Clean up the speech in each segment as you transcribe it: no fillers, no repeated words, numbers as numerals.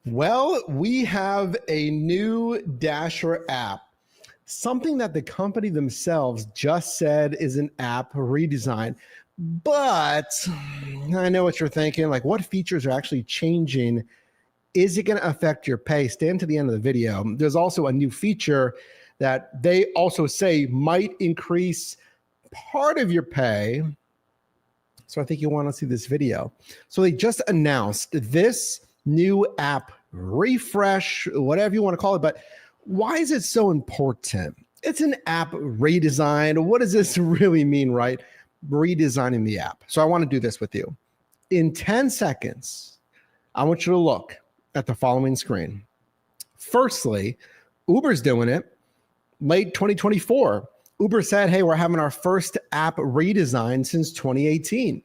Well, we have a new Dasher app, something that the company themselves just said is an app redesign. But I know what you're thinking, like what features are actually changing? Is it going to affect your pay? Stand to the end of the video. There's also a new feature that they also say might increase part of your pay. So I think you want to see this video. So they just announced this new app refresh, whatever you want to call it. But why is it so important? It's an app redesign. What does this really mean, right? Redesigning the app. So I want to do this with you. In 10 seconds, I want you to look at the following screen. Firstly, Uber's doing it. Late 2024, Uber said, hey, we're having our first app redesign since 2018.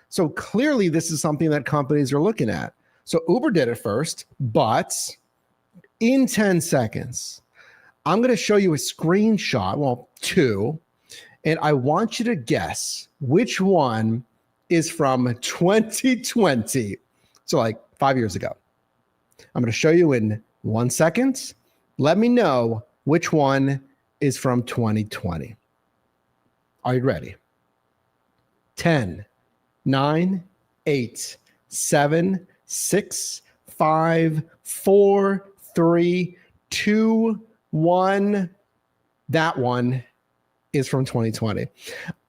So clearly this is something that companies are looking at. So Uber did it first, but in 10 seconds, I'm going to show you a screenshot, well, two, and I want you to guess which one is from 2020. So like 5 years ago. I'm going to show you in 1 second. Let me know which one is from 2020. Are you ready? 10, 9, 8, 7, 6, 5, 4, 3, 2, 1. That one is from 2020.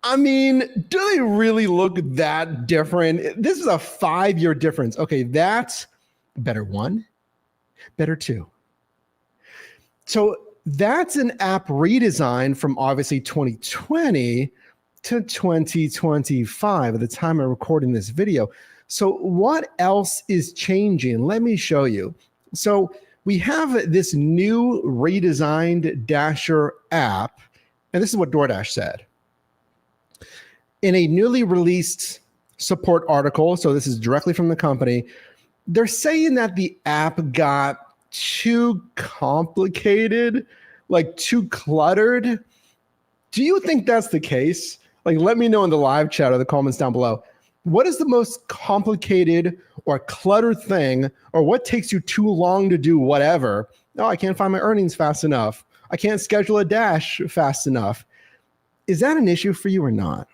I mean, do they really look that different? This is a 5-year difference. Okay, that's better one, better two. So that's an app redesign from obviously 2020 to 2025 at the time of recording this video. So what else is changing? Let me show you. So we have this new redesigned Dasher app, and this is what DoorDash said. In a newly released support article, so this is directly from the company, they're saying that the app got too complicated, like too cluttered. Do you think that's the case? Like, let me know in the live chat or the comments down below. What is the most complicated or cluttered thing, or what takes you too long to do whatever? Oh, I can't find my earnings fast enough. I can't schedule a dash fast enough. Is that an issue for you or not?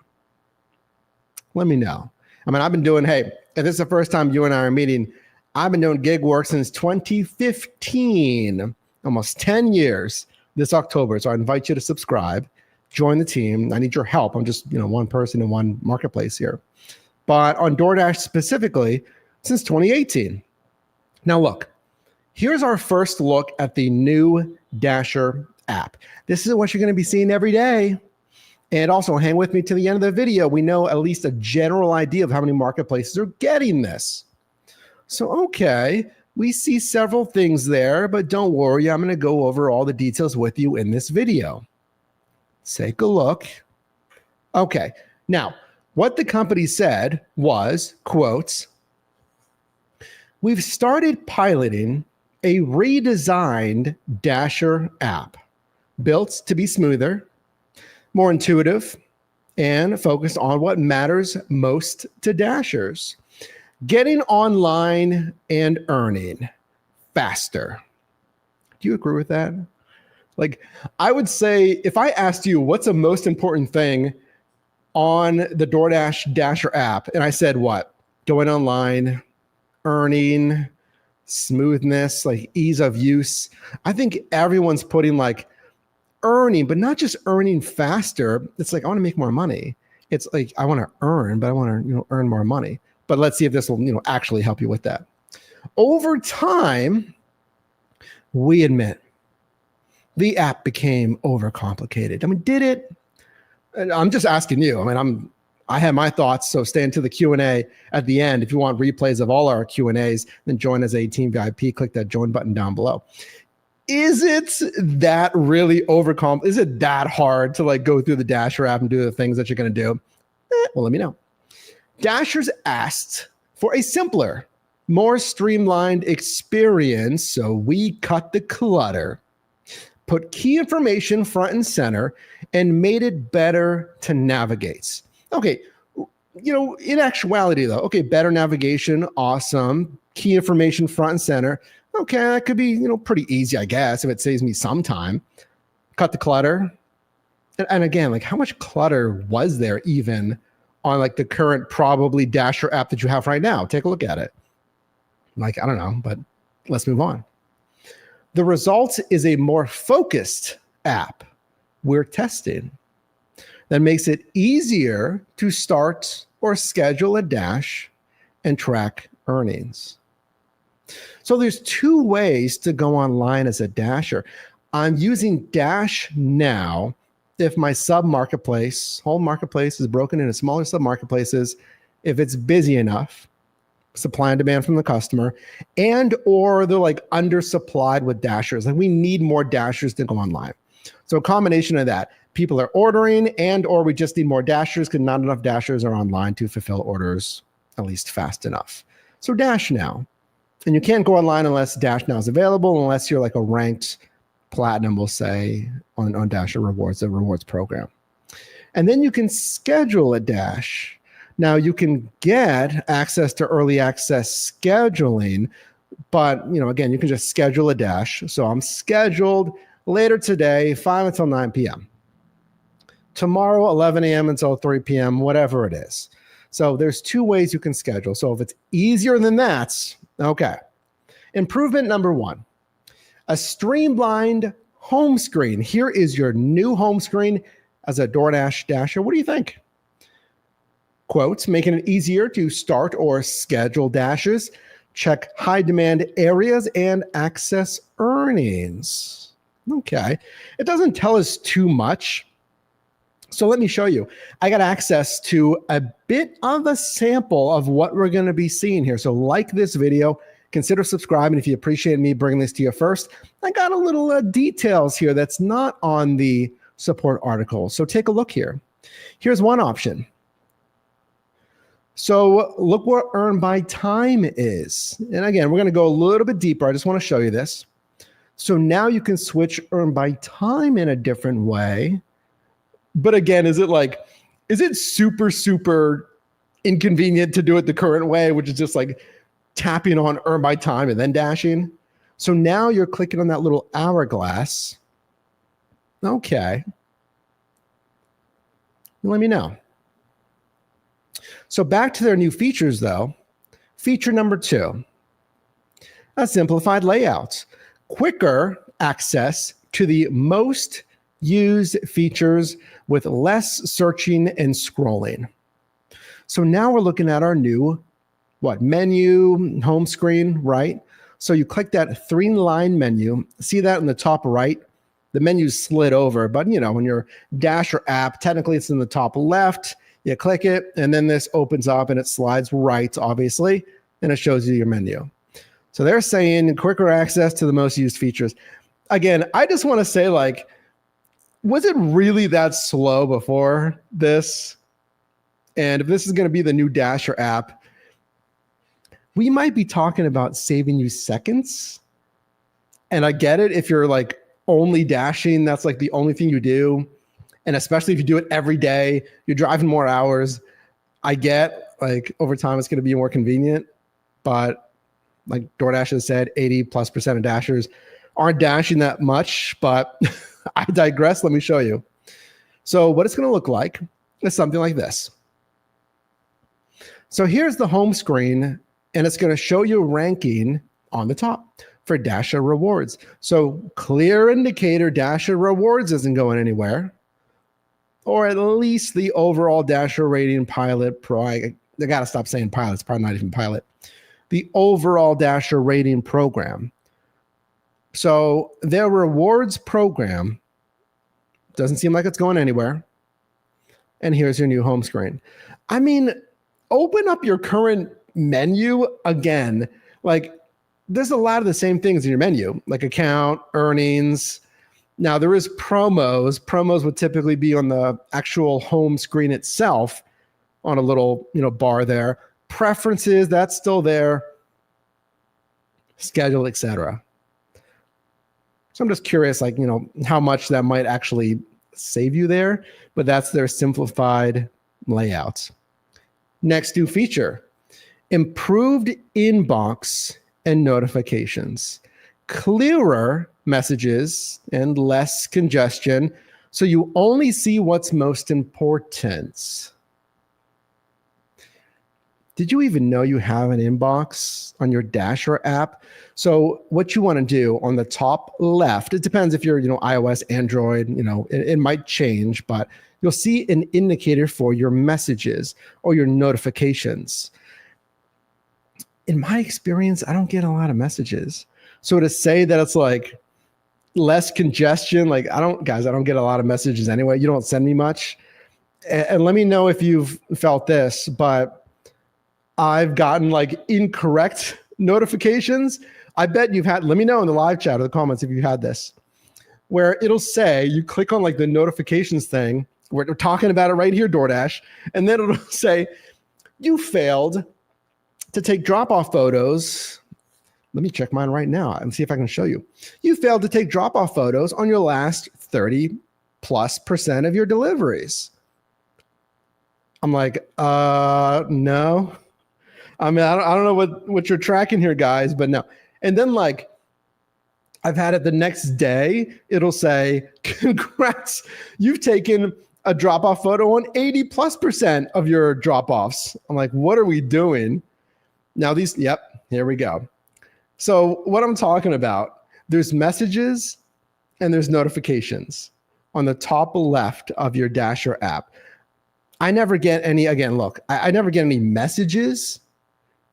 Let me know. I mean, I've been doing, hey, if this is the first time you and I are meeting, I've been doing gig work since 2015, almost 10 years this October. So I invite you to subscribe, join the team. I need your help. I'm just, one person in one marketplace here. But on DoorDash specifically, since 2018. Now look, here's our first look at the new Dasher app. This is what you're going to be seeing every day. And also hang with me to the end of the video. We know at least a general idea of how many marketplaces are getting this. So, okay, we see several things there, but don't worry, I'm going to go over all the details with you in this video. Take a look. Okay, now, what the company said was, quotes, we've started piloting a redesigned Dasher app built to be smoother, more intuitive, and focused on what matters most to Dashers. Getting online and earning faster. Do you agree with that? Like, I would say if I asked you what's the most important thing on the DoorDash Dasher app, and I said what? Going online, earning, smoothness, like ease of use. I think everyone's putting like earning, but not just earning faster. It's like, I want to make more money. It's like, I want to earn, but I want to earn more money. But let's see if this will actually help you with that. Over time, we admit the app became overcomplicated. I mean, did it? And I'm just asking you. I mean, I have my thoughts, so stay into the Q&A at the end. If you want replays of all our Q&As, then join as a team VIP. Click that join button down below. Is it that really Is it that hard to like go through the Dasher app and do the things that you're going to do? Well, let me know. Dashers asked for a simpler, more streamlined experience, so we cut the clutter, put key information front and center, and made it better to navigate. Okay, in actuality though, okay, better navigation, awesome. Key information front and center. Okay, that could be, pretty easy, I guess, if it saves me some time. Cut the clutter. And again, like how much clutter was there even on like the current probably Dasher app that you have right now? Take a look at it. Like, I don't know, but let's move on. The result is a more focused app we're testing that makes it easier to start or schedule a Dash and track earnings. So there's two ways to go online as a Dasher. I'm using Dash now if my sub-marketplace, whole marketplace is broken into smaller sub-marketplaces, if it's busy enough, supply and demand from the customer, and or they're like undersupplied with Dashers. Like we need more Dashers to go online. So a combination of that. People are ordering and or we just need more Dashers because not enough Dashers are online to fulfill orders at least fast enough. So Dash Now. And you can't go online unless Dash Now is available, unless you're like a ranked platinum, we'll say, on Dasher Rewards, the rewards program. And then you can schedule a Dash. Now you can get access to early access scheduling, but again, you can just schedule a Dash. So I'm scheduled later today, 5 until 9 p.m. Tomorrow, 11 a.m. until 3 p.m., whatever it is. So there's two ways you can schedule. So if it's easier than that, okay. Improvement number 1, a streamlined home screen. Here is your new home screen as a DoorDash Dasher. What do you think? Quotes, making it easier to start or schedule Dashes, check high demand areas, and access earnings. Okay. It doesn't tell us too much. So let me show you. I got access to a bit of a sample of what we're going to be seeing here. So like this video, consider subscribing if you appreciate me bringing this to you first. I got a little details here that's not on the support article. So take a look here. Here's one option. So look what earn by time is. And again, we're going to go a little bit deeper. I just want to show you this. So now you can switch earn by time in a different way. But again, is it super, super inconvenient to do it the current way, which is just like tapping on earn by time and then dashing? So now you're clicking on that little hourglass. Okay. Let me know. So back to their new features though. Feature number 2, a simplified layout. Quicker access to the most used features with less searching and scrolling. So now we're looking at our new menu, home screen, right? So you click that 3-line menu. See that in the top right? The menu's slid over, but when your Dasher app, technically it's in the top left. You click it, and then this opens up and it slides right, obviously, and it shows you your menu. So they're saying quicker access to the most used features. Again, I just want to say, was it really that slow before this? And if this is going to be the new Dasher app, we might be talking about saving you seconds. And I get it if you're only dashing, that's the only thing you do. And especially if you do it every day, you're driving more hours. I get over time it's going to be more convenient, but like DoorDash has said, 80+% of Dashers aren't dashing that much, but I digress. Let me show you. So what it's going to look like is something like this. So here's the home screen, and it's going to show you ranking on the top for Dasher Rewards. So clear indicator Dasher Rewards isn't going anywhere, or at least the overall Dasher rating pilot pro. I got to stop saying pilot. It's probably not even pilot. The overall Dasher rating program. So their rewards program doesn't seem like it's going anywhere. And here's your new home screen. I mean, open up your current menu again. There's a lot of the same things in your menu, like account, earnings. Now there is promos. Promos would typically be on the actual home screen itself on a little, bar there. Preferences, that's still there. Schedule, etc. So I'm just curious, how much that might actually save you there, but that's their simplified layouts. Next new feature, improved inbox and notifications. clearer messages and less congestion, so you only see what's most important. Did you even know you have an inbox on your Dasher app? So what you want to do on the top left, it depends if you're, iOS, Android, it might change, but you'll see an indicator for your messages or your notifications. In my experience, I don't get a lot of messages. So to say that it's like less congestion, like I don't get a lot of messages anyway. You don't send me much. And let me know if you've felt this, but I've gotten like incorrect notifications. I bet you've had, let me know in the live chat or the comments if you had this, where it'll say, you click on like the notifications thing, we're talking about it right here, DoorDash, and then it'll say, you failed to take drop-off photos. Let me check mine right now and see if I can show you. You failed to take drop-off photos on your last 30+% of your deliveries. I'm like, no. I mean, I don't know what you're tracking here, guys, but no. And then like, I've had it the next day, it'll say, congrats, you've taken a drop-off photo on 80+% of your drop-offs. I'm like, what are we doing? Now here we go. So what I'm talking about, there's messages and there's notifications on the top left of your Dasher app. I never get any, again, look, I never get any messages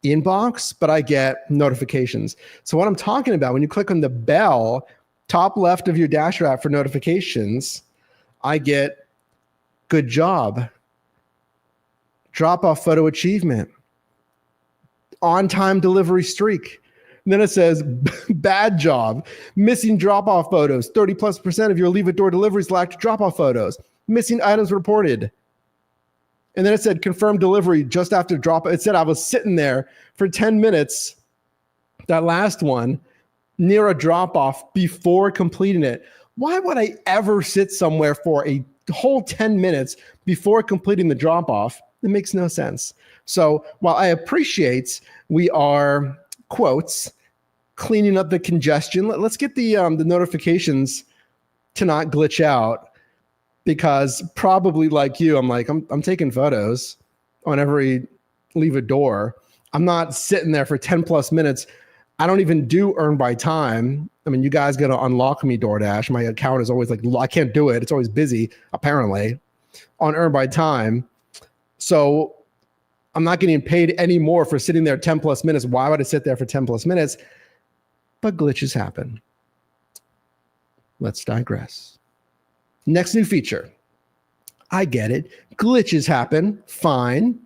inbox, but I get notifications. So what I'm talking about, when you click on the bell, top left of your Dasher app for notifications, I get good job, drop-off photo achievement, on-time delivery streak. And then it says bad job, missing drop-off photos, 30+% of your leave at door deliveries lacked drop-off photos, missing items reported. And then it said confirmed delivery just after drop. It said I was sitting there for 10 minutes, that last one, near a drop-off before completing it. Why would I ever sit somewhere for a whole 10 minutes before completing the drop-off? It makes no sense. So while I appreciate we are, quotes, cleaning up the congestion, let's get the notifications to not glitch out. Because probably like you, I'm taking photos on every leave a door. I'm not sitting there for 10+ minutes. I don't even do earn by time. I mean, you guys got to unlock me, DoorDash. My account is always like, I can't do it. It's always busy, apparently, on earn by time. So I'm not getting paid anymore for sitting there 10+ minutes. Why would I sit there for 10+ minutes? But glitches happen. Let's digress. Next new feature. I get it. Glitches happen. Fine.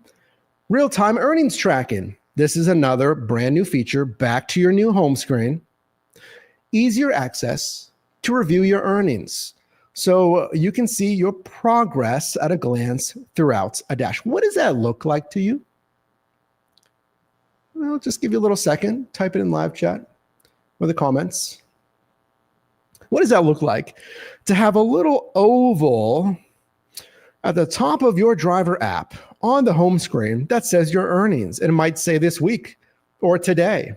Real-time earnings tracking. This is another brand new feature back to your new home screen. Easier access to review your earnings. So you can see your progress at a glance throughout a dash. What does that look like to you? Well, just give you a little second. Type it in live chat or the comments. What does that look like? To have a little oval at the top of your driver app on the home screen that says your earnings. And it might say this week or today.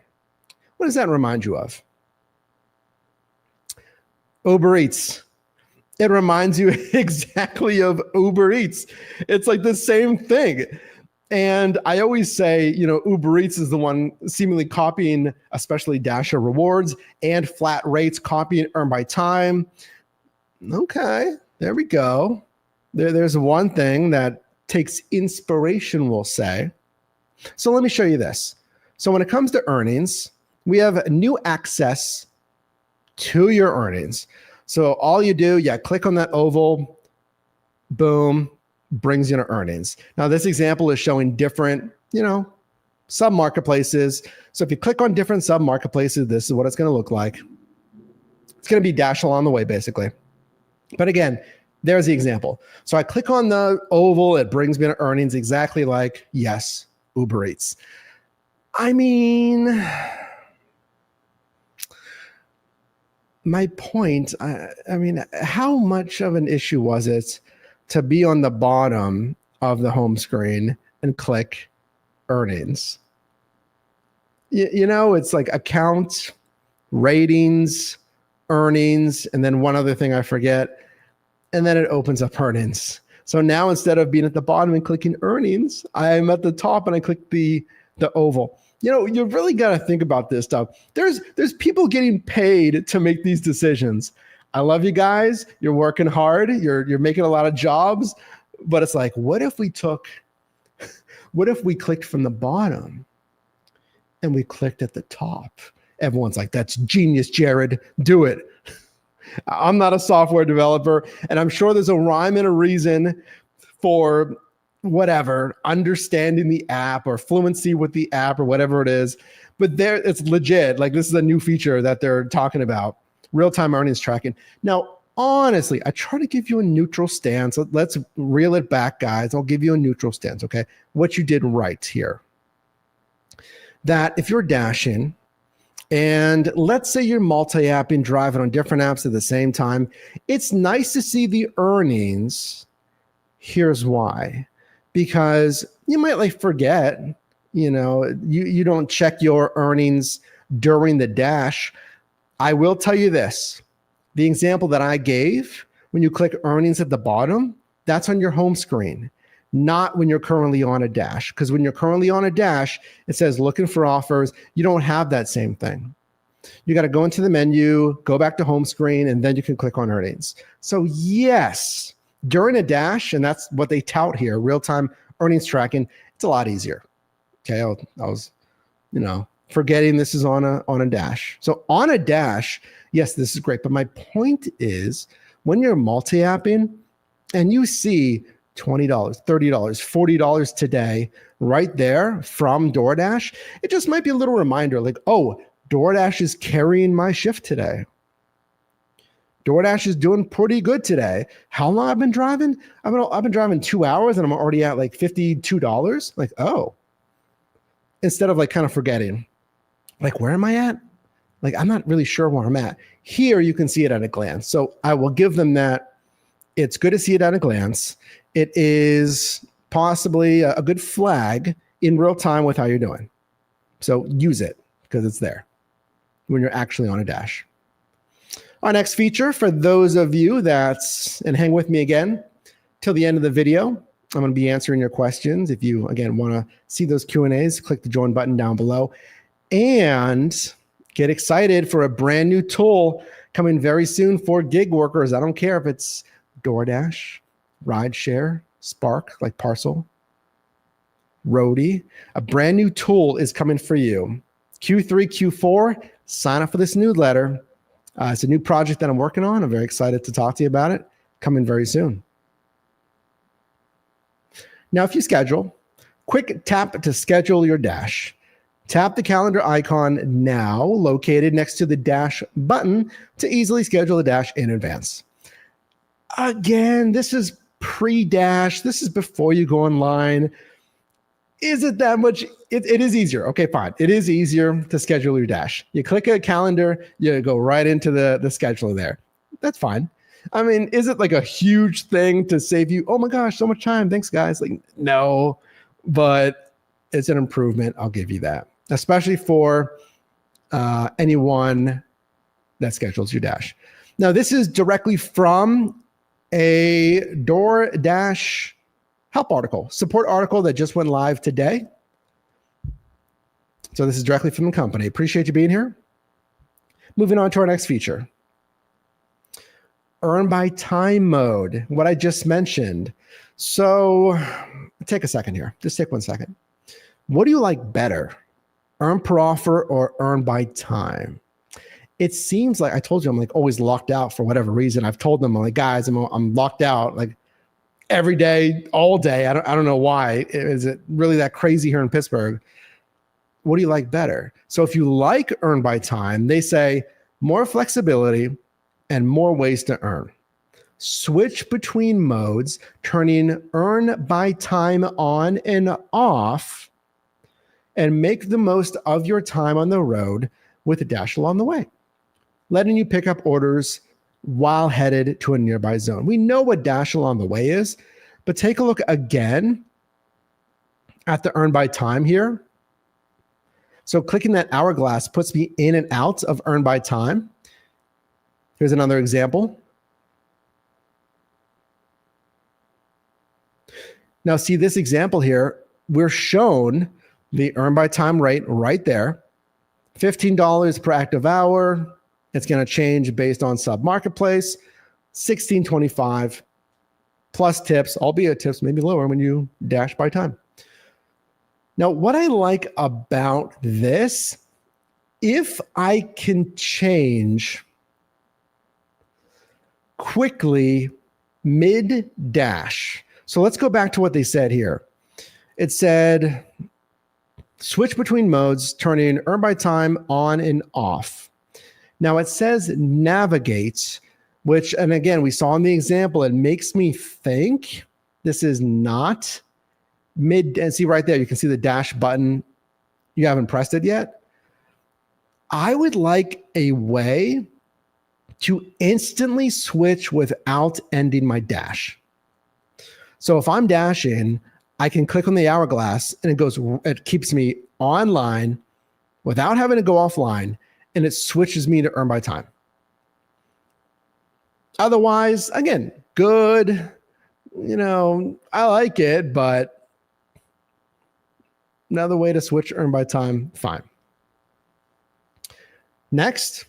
What does that remind you of? Uber Eats. It reminds you exactly of Uber Eats. It's like the same thing. And I always say, Uber Eats is the one seemingly copying, especially Dasher rewards and flat rates, copying earn by time. Okay, there we go. There's one thing that takes inspiration, we'll say. So let me show you this. So when it comes to earnings, we have new access to your earnings. So all you do, click on that oval, boom, brings you to earnings. Now this example is showing different, sub marketplaces. So if you click on different sub marketplaces, this is what it's going to look like. It's going to be Dash along the way, basically. But again, there's the example. So I click on the oval, it brings me to earnings exactly like, yes, Uber Eats. I mean, my point, I mean, how much of an issue was it to be on the bottom of the home screen and click earnings? It's like account, ratings, earnings, and then one other thing I forget. And then it opens up earnings. So now instead of being at the bottom and clicking earnings, I'm at the top and I click the oval. You know, you really got to think about this stuff. There's people getting paid to make these decisions. I love you guys. You're working hard. You're making a lot of jobs, but it's like, what if we clicked from the bottom and we clicked at the top? Everyone's like, that's genius, Jared. Do it. I'm not a software developer, and I'm sure there's a rhyme and a reason for whatever, understanding the app or fluency with the app or whatever it is. But there, it's legit. Like, this is a new feature that they're talking about, real-time earnings tracking. Now, honestly, I try to give you a neutral stance. Let's reel it back, guys. I'll give you a neutral stance, okay? What you did right here. That if you're dashing, and let's say you're multi-apping, driving on different apps at the same time, it's nice to see the earnings. Here's why. Because you might like forget, you know, you don't check your earnings during the dash. I will tell you this. The example that I gave, when you click earnings at the bottom, that's on your home screen, not when you're currently on a dash. Because when you're currently on a dash, it says looking for offers. You don't have that same thing. You got to go into the menu, go back to home screen, and then you can click on earnings. So yes, during a dash, and that's what they tout here, real-time earnings tracking, it's a lot easier. Okay, I was, forgetting this is on a dash. So on a dash, yes, this is great. But my point is, when you're multi-apping and you see $20, $30, $40 today right there from DoorDash, it just might be a little reminder like, oh, DoorDash is carrying my shift today. DoorDash is doing pretty good today. How long I've been driving? I've been driving 2 hours and I'm already at like $52. Like, oh. Instead of like kind of forgetting, like, where am I at? Like, I'm not really sure where I'm at. Here, you can see it at a glance. So I will give them that. It's good to see it at a glance. It is possibly a good flag in real time with how you're doing. So use it because it's there when you're actually on a dash. Our next feature, for those of you and hang with me again till the end of the video, I'm going to be answering your questions. If you, again, want to see those Q&As, click the join button down below and get excited for a brand new tool coming very soon for gig workers. I don't care if it's DoorDash, Rideshare, Spark, like Parcel, Roadie. A brand new tool is coming for you. Q3, Q4, sign up for this newsletter. It's a new project that I'm working on. I'm very excited to talk to you about it. Coming very soon. Now, if you schedule, quick tap to schedule your dash. Tap the calendar icon now, located next to the dash button, to easily schedule a dash in advance. Again, this is pre-dash. This is before you go online. Is it that much? It is easier. Okay, fine. It is easier to schedule your dash. You click a calendar, you go right into the scheduler there. That's fine. I mean, is it like a huge thing to save you? Oh my gosh, so much time. Thanks, guys. Like, no, but it's an improvement. I'll give you that, especially for anyone that schedules your dash. Now, this is directly from a DoorDash help article, support article that just went live today. So this is directly from the company. Appreciate you being here. Moving on to our next feature. Earn by time mode, what I just mentioned. So take a second here. Just take 1 second. What do you like better? Earn per offer or earn by time? It seems like, I told you, I'm like always locked out for whatever reason. I've told them, I'm like, guys, I'm locked out like every day, all day. I don't know why. Is it really that crazy here in Pittsburgh? What do you like better? So if you like earn by time, they say more flexibility and more ways to earn. Switch between modes, turning earn by time on and off, and make the most of your time on the road with a dash along the way, letting you pick up orders while headed to a nearby zone. We know what dash along the way is, but take a look again at the earn by time here. So clicking that hourglass puts me in and out of earn by time. Here's another example. Now see this example here, we're shown the earn by time rate right there. $15 per active hour. It's going to change based on sub marketplace. $16.25 plus tips, albeit tips may be lower when you dash by time. Now, what I like about this, if I can change quickly mid-dash. So let's go back to what they said here. It said, switch between modes, turning earn by time on and off. Now it says navigate, which, and again, we saw in the example, it makes me think this is not mid, and see right there, you can see the dash button. You haven't pressed it yet. I would like a way to instantly switch without ending my dash. So if I'm dashing, I can click on the hourglass and it keeps me online without having to go offline, and it switches me to earn by time. Otherwise, again, good, I like it, but another way to switch earn by time, fine. Next,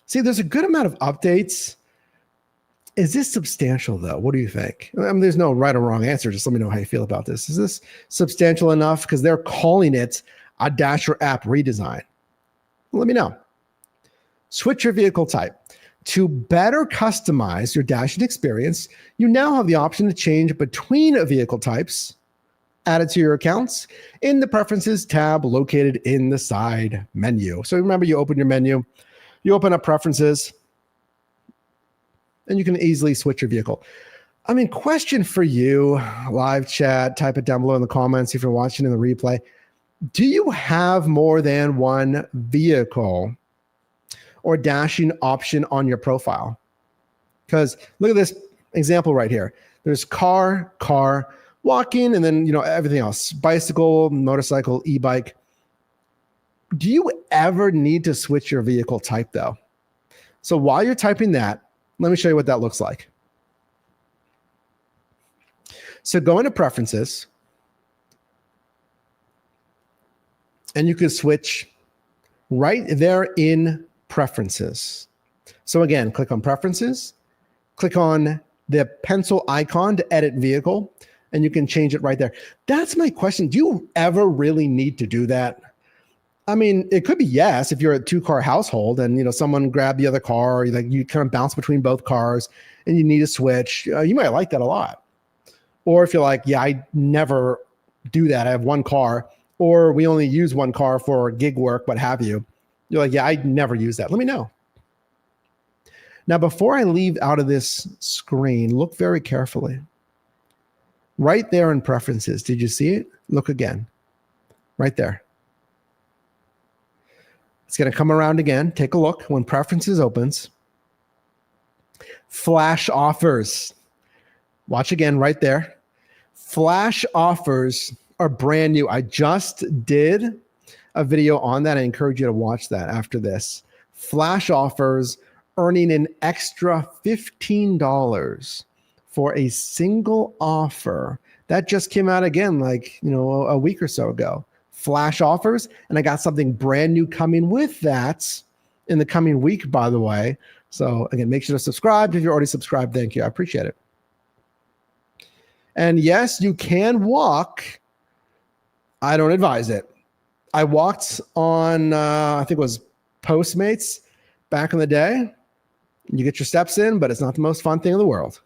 see, there's a good amount of updates. Is this substantial though? What do you think? I mean, there's no right or wrong answer. Just let me know how you feel about this. Is this substantial enough? Because they're calling it a Dasher app redesign. Let me know. Switch your vehicle type. To better customize your dashing experience, you now have the option to change between vehicle types added to your accounts in the Preferences tab located in the side menu. So remember, you open your menu, you open up Preferences, and you can easily switch your vehicle. I mean, question for you, live chat, type it down below in the comments if you're watching in the replay. Do you have more than one vehicle or dashing option on your profile? Because look at this example right here. There's car, walking, and then everything else. Bicycle, motorcycle, e-bike. Do you ever need to switch your vehicle type though? So while you're typing that, let me show you what that looks like. So go into Preferences, and you can switch right there in Preferences. So again, click on Preferences, click on the pencil icon to edit vehicle, and you can change it right there. That's my question. Do you ever really need to do that? I mean, it could be yes, if you're a 2-car household and someone grabbed the other car, or you kind of bounce between both cars and you need to switch. You might like that a lot. Or if you're like, yeah, I never do that. I have one car, or we only use one car for gig work, what have you. You're like, yeah, I never use that. Let me know. Now, before I leave out of this screen, look very carefully. Right there in Preferences, did you see it? Look again. Right there. It's going to come around again. Take a look when Preferences opens. Flash offers. Watch again right there. Flash offers are brand new. I just did a video on that. I encourage you to watch that after this. Flash offers, earning an extra $15 for a single offer. That just came out again a week or so ago. Flash offers, and I got something brand new coming with that in the coming week, by the way. So again, make sure to subscribe. If you're already subscribed, thank you. I appreciate it. And yes, you can walk. I don't advise it. I walked on, I think it was Postmates back in the day. You get your steps in, but it's not the most fun thing in the world.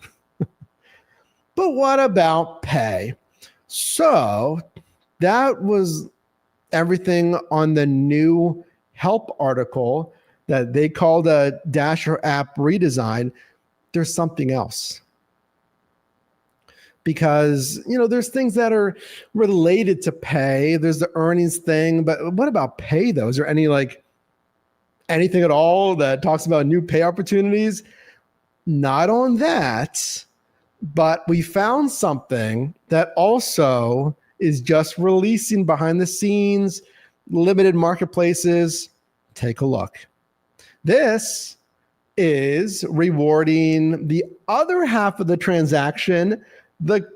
But what about pay? So that was everything on the new help article that they called a Dasher app redesign. There's something else. Because, there's things that are related to pay. There's the earnings thing, but what about pay though? Is there anything at all that talks about new pay opportunities? Not on that, but we found something that also is just releasing behind the scenes. limited marketplaces, take a look. This is rewarding the other half of the transaction, the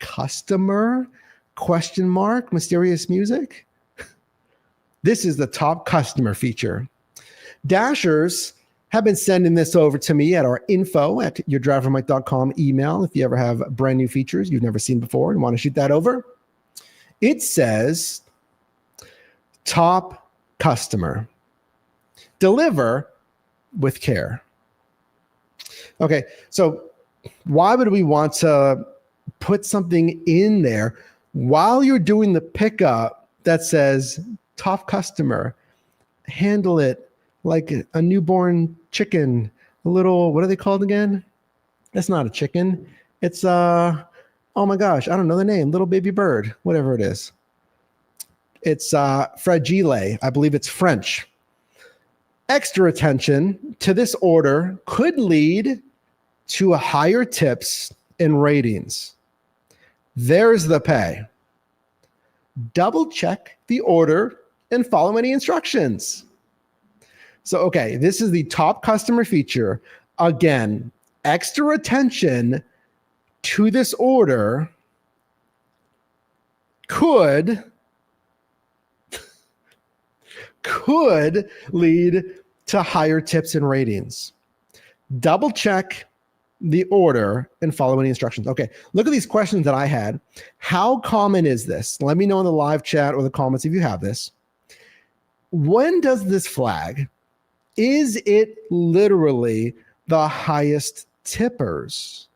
customer, ? Mysterious music. This is the top customer feature. Dashers have been sending this over to me at our info@yourdrivermight.com email. If you ever have brand new features you've never seen before and want to shoot that over, it says top customer, deliver with care. Okay, so why would we want to put something in there while you're doing the pickup that says top customer, handle it like a newborn chicken, a little, what are they called again? That's not a chicken. It's, oh my gosh, I don't know the name, little baby bird, whatever it is. It's fragile, I believe it's French. Extra attention to this order could lead to higher tips and ratings. There's the pay. Double check the order and follow any instructions. So, okay, this is the top customer feature. Again, extra attention to this order could lead to higher tips and ratings. Double check the order and follow any instructions. Okay, look at these questions that I had. How common is this? Let me know in the live chat or the comments if you have this. When does this flag? Is it literally the highest tippers?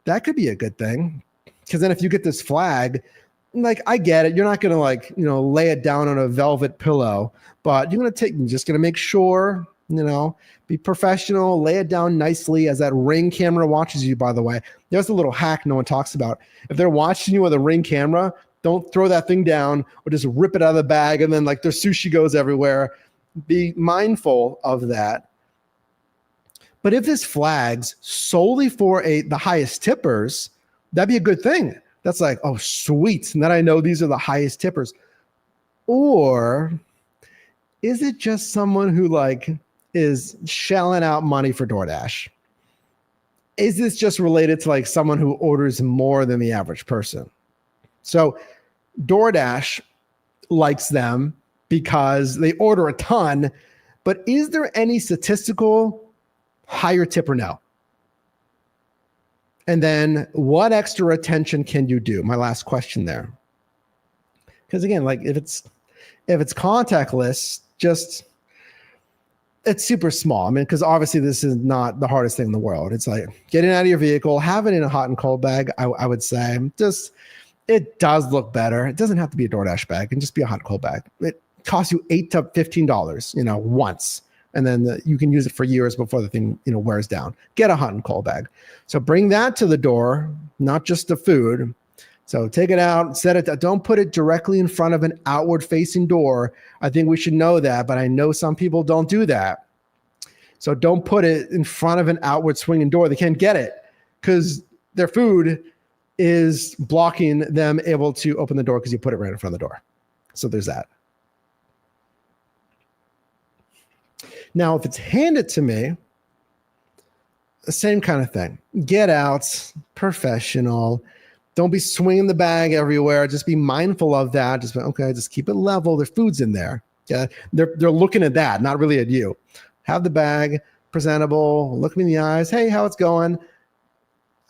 That could be a good thing, because then if you get this flag, like, I get it, you're not going to, like, you know, lay it down on a velvet pillow, but you're just going to make sure, you know, be professional, lay it down nicely as that Ring camera watches you, by the way. There's a little hack no one talks about. If they're watching you with a Ring camera, don't throw that thing down or just rip it out of the bag and then, like, their sushi goes everywhere. Be mindful of that. But if this flags solely for the highest tippers, that'd be a good thing. That's like, oh, sweet. And then I know these are the highest tippers. Or is it just someone who, like, is shelling out money for DoorDash? Is this just related to, like, someone who orders more than the average person? So DoorDash likes them because they order a ton, but is there any statistical higher tip or no? And then what extra attention can you do? My last question there. Because again, like, if it's contactless, just, it's super small. I mean, because obviously this is not the hardest thing in the world. It's like getting out of your vehicle, have it in a hot and cold bag, I would say. Just, it does look better. It doesn't have to be a DoorDash bag. It can just be a hot and cold bag. It costs you $8 to $15, you know, once. And then you can use it for years before the thing, you know, wears down. Get a hot and cold bag. So bring that to the door, not just the food. So take it out, set it. Don't put it directly in front of an outward facing door. I think we should know that, but I know some people don't do that. So don't put it in front of an outward swinging door. They can't get it because their food is blocking them able to open the door because you put it right in front of the door. So there's that. Now, if it's handed to me, the same kind of thing. Get out, professional. Don't be swinging the bag everywhere. Just be mindful of that. Just, okay, just keep it level. There's food's in there. Yeah, they're looking at that, not really at you. Have the bag presentable. Look me in the eyes. Hey, how it's going?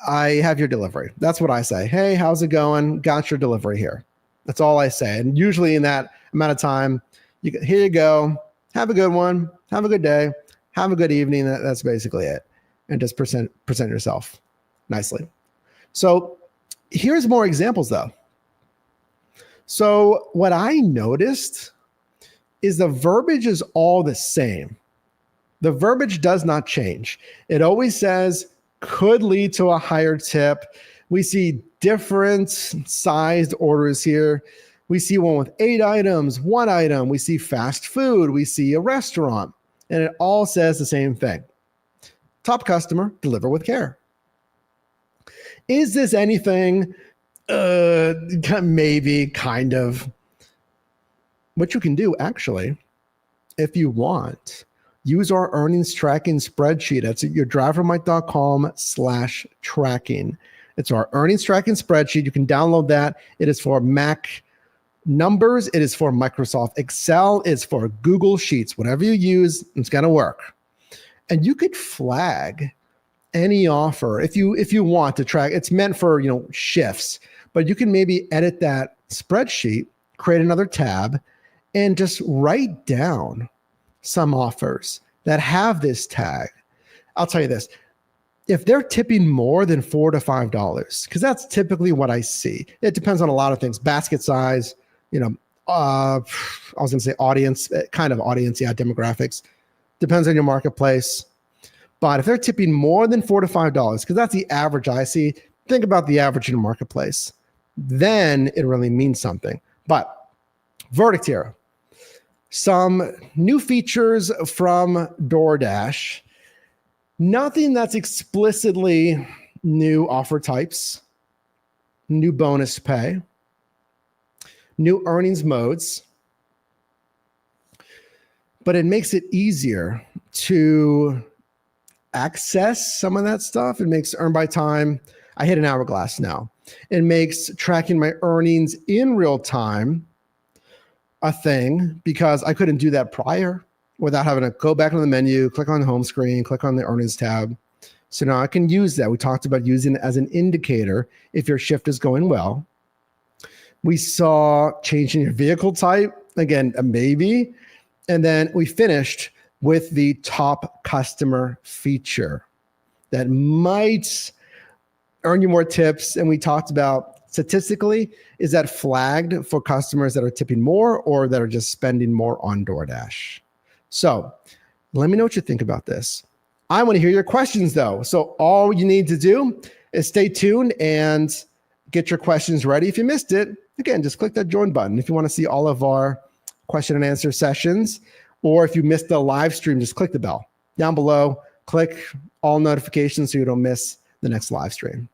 I have your delivery. That's what I say. Hey, how's it going? Got your delivery here. That's all I say. And usually in that amount of time, here you go. Have a good one. Have a good day. Have a good evening. That's basically it. And just present yourself nicely. So here's more examples though. So what I noticed is the verbiage is all the same. The verbiage does not change. It always says could lead to a higher tip. We see different sized orders here. We see one with 8 items, 1 item. We see fast food. We see a restaurant. And it all says the same thing. Top customer, deliver with care. Is this anything? Maybe, kind of. what you can do actually, if you want, use our earnings tracking spreadsheet. That's at yourdrivermike.com/tracking. It's our earnings tracking spreadsheet. You can download that. It is for Mac numbers. It is for Microsoft Excel. It's for Google Sheets. Whatever you use, it's going to work. And you could flag any offer if you want to track. It's meant for, shifts, but you can maybe edit that spreadsheet, create another tab, and just write down some offers that have this tag. I'll tell you this. If they're tipping more than $4 to $5, because that's typically what I see. It depends on a lot of things, basket size, I was going to say audience, kind of audience, demographics. Depends on your marketplace. But if they're tipping more than $4 to $5, because that's the average I see, think about the average in the marketplace, then it really means something. But verdict here, some new features from DoorDash. Nothing that's explicitly new offer types, new bonus pay, new earnings modes, but it makes it easier to access some of that stuff. It makes earn by time. I hit an hourglass now. It makes tracking my earnings in real time a thing, because I couldn't do that prior without having to go back on the menu, click on the home screen, click on the earnings tab. So now I can use that. We talked about using it as an indicator if your shift is going well. We saw changing your vehicle type, again, a maybe. And then we finished with the top customer feature that might earn you more tips. And we talked about statistically, is that flagged for customers that are tipping more or that are just spending more on DoorDash? So let me know what you think about this. I want to hear your questions though. So all you need to do is stay tuned and get your questions ready. If you missed it, again, just click that join button. If you want to see all of our question and answer sessions, or if you missed the live stream, just click the bell down below, click all notifications so you don't miss the next live stream.